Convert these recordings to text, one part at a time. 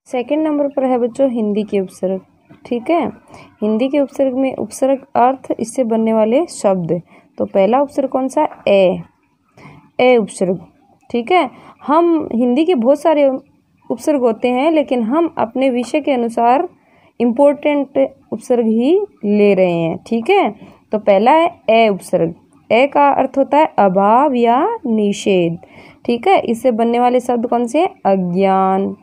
Second number पर है बच्चों हिंदी के उपसर्ग। ठीक है, हिंदी के उपसर्ग में उपसर्ग अर्थ इससे बनने वाले शब्द। तो पहला उपसर्ग कौन सा? ए उपसर्ग। ठीक है, हम हिंदी के बहुत सारे उपसर्ग होते हैं, लेकिन हम अपने विषय के अनुसार इम्पोर्टेंट उपसर्ग ही ले रहे हैं। ठीक है, तो पहला है ए उपसर्ग। ए का अर्थ होता है अभाव या निषेध। ठीक है, इससे बनने वाले शब्द कौन से? अज्ञान।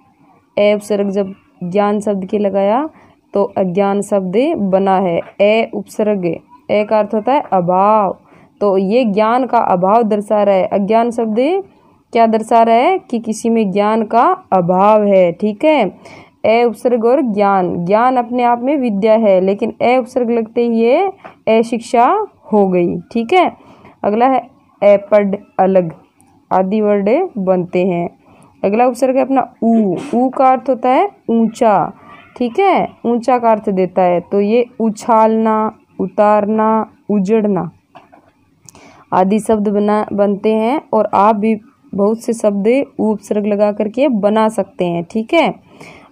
ए उपसर्ग जब ज्ञान शब्द के लगाया तो अज्ञान शब्द बना है। ए उपसर्ग, ए का अर्थ होता है अभाव, तो ये ज्ञान का अभाव दर्शा रहा है। अज्ञान शब्द क्या दर्शा रहा है? कि किसी में ज्ञान का अभाव है। ठीक है, ए उपसर्ग और ज्ञान, ज्ञान अपने आप में विद्या है, लेकिन ए उपसर्ग लगते ही ये अशिक्षा हो गई। ठीक है, अगला है एपड, अलग, आदि वर्ड बनते हैं। अगला उपसर्ग है अपना ऊ का अर्थ होता है ऊंचा। ठीक है, ऊंचा का अर्थ देता है, तो ये उछालना, उतारना, उजड़ना आदि शब्द बनते हैं। और आप भी बहुत से शब्द उपसर्ग लगा करके बना सकते हैं। ठीक है,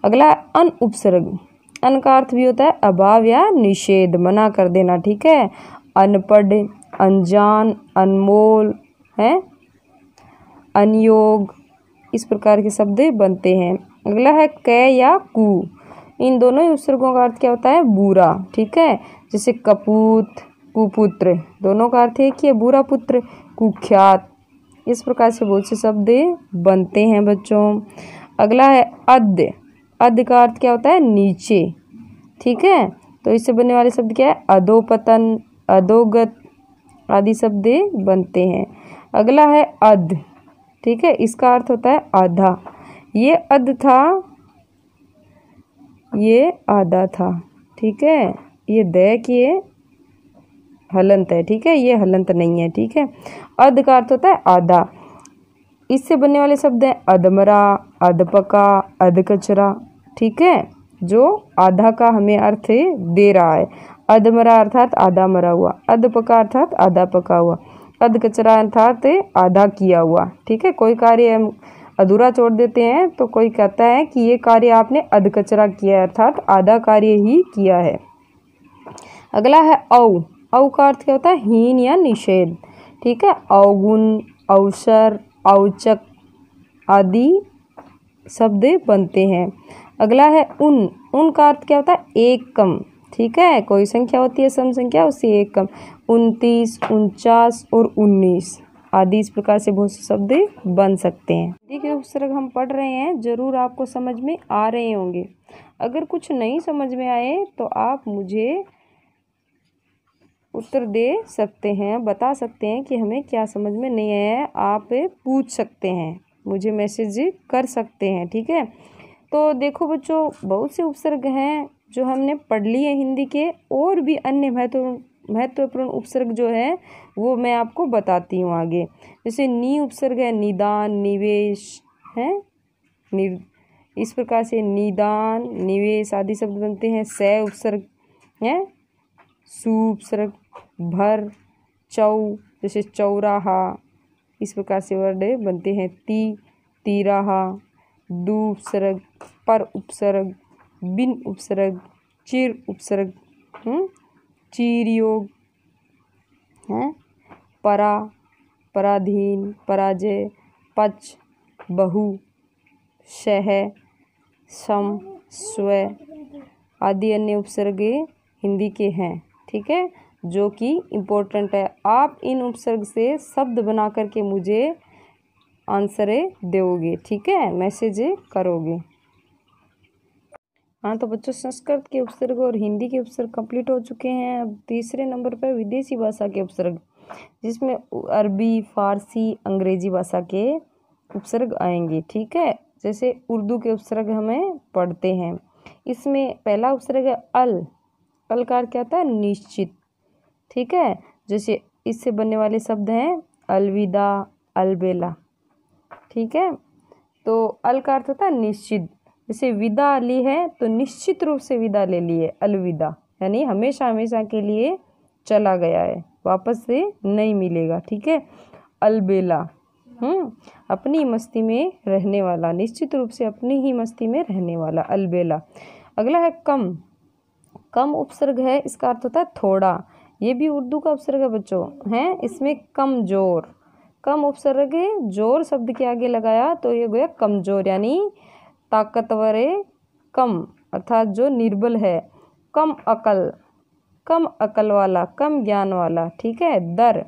अगला अन उपसर्ग। अन का अर्थ भी होता है अभाव या निषेध, मना कर देना। ठीक है, अनपढ़, अनजान, अनमोल है, अनयोग, इस प्रकार के शब्द बनते हैं। अगला है कै या कु। इन दोनों ही उपसर्गों का अर्थ क्या होता है? बुरा। ठीक है, जैसे कपूत, कुपुत्र, दोनों का अर्थ है कि बुरा पुत्र, कुख्यात, इस प्रकार से बहुत से शब्द बनते हैं बच्चों। अगला है अद्य। अद्य का अर्थ क्या होता है? नीचे। ठीक है, तो इससे बनने वाले शब्द क्या है? अधोपतन, अधोगत आदि शब्द बनते हैं। अगला है अध। ठीक है, इसका अर्थ होता है आधा। ये अध था, ये आधा था। ठीक है, ये द की हलंत है। ठीक है, ये हलंत नहीं है। ठीक है, अध का अर्थ होता है आधा। इससे बनने वाले शब्द हैं अधमरा, अधपका, अधकचरा। ठीक है, जो आधा का हमें अर्थ दे रहा है। अधमरा अर्थात आधा मरा हुआ, अधपका अर्थात आधा पका हुआ, अधकचरा अर्थात आधा किया हुआ। ठीक है, कोई कार्य हम अधूरा छोड़ देते हैं तो कोई कहता है कि ये कार्य आपने अधकचरा किया है, अर्थात आधा कार्य ही किया है। अगला है औ का अर्थ क्या होता है? हीन या निषेध। ठीक है, अवगुण, अवसर, औचक आदि शब्द बनते हैं। अगला है उन का अर्थ क्या होता है? एक कम। ठीक है, कोई संख्या होती है सम संख्या, उससे एक कम। 29, 49 और 19 आदि इस प्रकार से बहुत से शब्द बन सकते हैं। हिंदी के उपसर्ग हम पढ़ रहे हैं, जरूर आपको समझ में आ रहे होंगे। अगर कुछ नहीं समझ में आए तो आप मुझे उत्तर दे सकते हैं, बता सकते हैं कि हमें क्या समझ में नहीं आया है। आप पूछ सकते हैं, मुझे मैसेज कर सकते हैं। ठीक है, तो देखो बच्चों, बहुत से उपसर्ग हैं जो हमने पढ़ लिए हिंदी के, और भी अन्य महत्वपूर्ण उपसर्ग जो है वो मैं आपको बताती हूँ आगे। जैसे नी उपसर्ग है, निदान, निवेश है, इस प्रकार से निदान, निवेश आदि शब्द बनते हैं। से उपसर्ग है, सु उपसर्ग, भर, चौ, जैसे चौराहा, इस प्रकार से वर्ड बनते हैं। तीराहा, दु उपसर्ग, पर उपसर्ग, बिन उपसर्ग, चिर उपसर्ग, चीरयोग है, परा, पराधीन, पराजय, पच, बहु, शह, सम, स्व आदि अन्य उपसर्ग हिंदी के हैं। ठीक है, जो कि इम्पोर्टेंट है। आप इन उपसर्ग से शब्द बना करके मुझे आंसर दोगे। ठीक है, मैसेज करोगे। हाँ, तो बच्चों संस्कृत के उपसर्ग और हिंदी के उपसर्ग कंप्लीट हो चुके हैं। अब तीसरे नंबर पर विदेशी भाषा के उपसर्ग, जिसमें अरबी, फारसी, अंग्रेजी भाषा के उपसर्ग आएंगे। ठीक है, जैसे उर्दू के उपसर्ग हमें पढ़ते हैं। इसमें पहला उपसर्ग है अल का अर्थ क्या होता है? निश्चित। ठीक है, जैसे इससे बनने वाले शब्द हैं अलविदा, अलबेला। ठीक है, तो अल का अर्थ होता है निश्चित। जैसे विदा ली है तो निश्चित रूप से विदा ले ली है, अलविदा, यानी हमेशा हमेशा के लिए चला गया है, वापस से नहीं मिलेगा। ठीक है, अलबेला अपनी मस्ती में रहने वाला, निश्चित रूप से अपनी ही मस्ती में रहने वाला, अलबेला। अगला है कम। कम उपसर्ग है, इसका अर्थ होता है थोड़ा। ये भी उर्दू का उपसर्ग है बच्चों, हैं। इसमें कमजोर, कम उपसर्ग है, जोर शब्द के आगे लगाया तो ये गया कमजोर, यानी ताकतवर कम, अर्थात जो निर्बल है। कम अकल, कम अकल वाला, कम ज्ञान वाला, ठीक है। दर,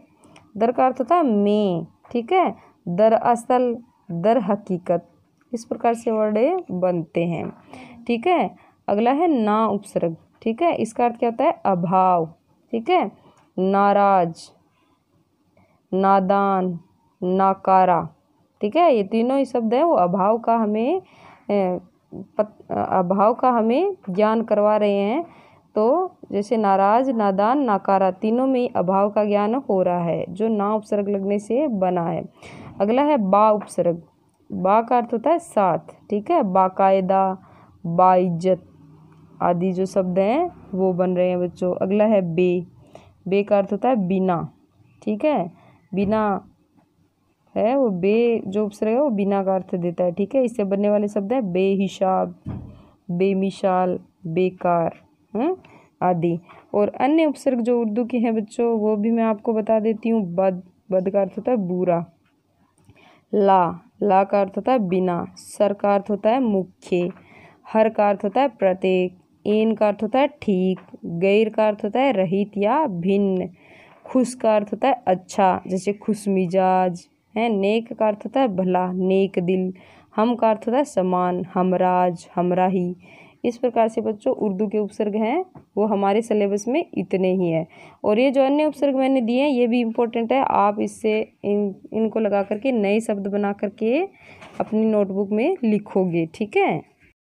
दर का अर्थ होता है में, ठीक है। दरअसल, दर हकीकत, इस प्रकार से वर्ड बनते हैं, ठीक है। अगला है ना उपसर्ग, ठीक है। इसका अर्थ क्या होता है अभाव, ठीक है। नाराज, नादान, नाकारा, ठीक है। ये तीनों ही शब्द है वो अभाव का हमें अभाव का हमें ज्ञान करवा रहे हैं। तो जैसे नाराज, नादान, नाकारा, तीनों में अभाव का ज्ञान हो रहा है, जो ना उपसर्ग लगने से बना है। अगला है बा उपसर्ग। बा का अर्थ होता है साथ, ठीक है। बाकायदा, बाइज्जत आदि जो शब्द हैं वो बन रहे हैं बच्चों। अगला है बे। बे का अर्थ होता है बिना, ठीक है। बिना है वो, बे जो उपसर्ग है वो बिना का अर्थ देता है, ठीक है। इससे बनने वाले शब्द हैं बेहिसाब, बेमिसाल, बेकार आदि। और अन्य उपसर्ग जो उर्दू के हैं बच्चों वो भी मैं आपको बता देती हूँ। बद, बद का अर्थ होता है बुरा। ला, ला का अर्थ होता है बिना। सर का अर्थ होता है मुख्य। हर का अर्थ होता है प्रत्येक। इन का अर्थ होता है ठीक। गैर का अर्थ होता है रहित या भिन्न। खुश का अर्थ होता है अच्छा, जैसे खुश मिजाज है। नेक का अर्थ होता है भला, नेक दिल। हम का अर्थ होता है समान, हमराज, हमराही। इस प्रकार से बच्चों उर्दू के उपसर्ग हैं वो हमारे सिलेबस में इतने ही है। और ये जो अन्य उपसर्ग मैंने दिए हैं ये भी इम्पोर्टेंट है, आप इससे इनको लगा करके नए शब्द बना करके अपनी नोटबुक में लिखोगे, ठीक है।